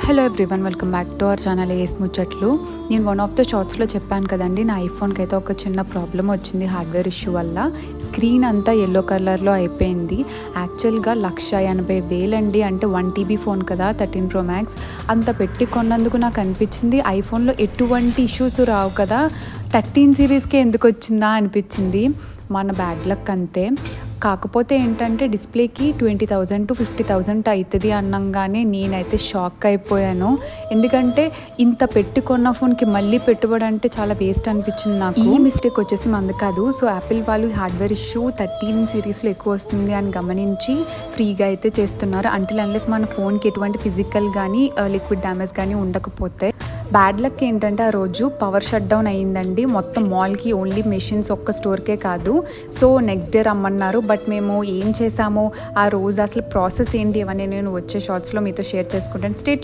Hello everyone, welcome back to our channel AS ముచ్చట్లు. నేను one of the షార్ట్స్లో చెప్పాను కదండి, నా ఐఫోన్కి అయితే ఒక చిన్న ప్రాబ్లం వచ్చింది హార్డ్వేర్ ఇష్యూ వల్ల. స్క్రీన్ అంతా ఎల్లో కలర్లో అయిపోయింది. యాక్చువల్గా 1,80,000 అండి, అంటే 1 TB ఫోన్ కదా, 13 Pro Max. అంత పెట్టి కొన్నందుకు నాకు అనిపించింది ఐఫోన్లో ఎటువంటి ఇష్యూస్ రావు కదా, 13 సిరీస్కే ఎందుకు వచ్చిందా అనిపించింది. మన బ్యాడ్ లక్ అంతే. కాకపోతే ఏంటంటే డిస్ప్లేకి 20,000 to 50,000 అవుతుంది అన్నంగానే నేనైతే షాక్ అయిపోయాను. ఎందుకంటే ఇంత పెట్టుకున్న ఫోన్కి మళ్ళీ పెట్టుబడి అంటే చాలా వేస్ట్ అనిపించింది నాకు. ఈ మిస్టేక్ వచ్చేసి మంది కాదు. సో యాపిల్ వాళ్ళు హార్డ్వేర్ ఇష్యూ 13 సిరీస్లో ఎక్కువ వస్తుంది అని గమనించి ఫ్రీగా అయితే చేస్తున్నారు. అంటిల్ అన్లెస్ మన ఫోన్కి ఎటువంటి ఫిజికల్ కానీ లిక్విడ్ డ్యామేజ్ కానీ ఉండకపోతే. బ్యాడ్ లక్ ఏంటంటే ఆ రోజు పవర్ షట్ డౌన్ అయ్యిందండి మొత్తం మాల్కి, ఓన్లీ మెషిన్స్ ఒక్క స్టోర్కే కాదు. సో నెక్స్ట్ డే రమ్మన్నారు. బట్ మేము ఏం చేసామో ఆ రోజు అసలు ప్రాసెస్ ఏంటి ఇవన్నీ నేను వచ్చే షార్ట్స్లో మీతో షేర్ చేసుకుంటాను. స్టే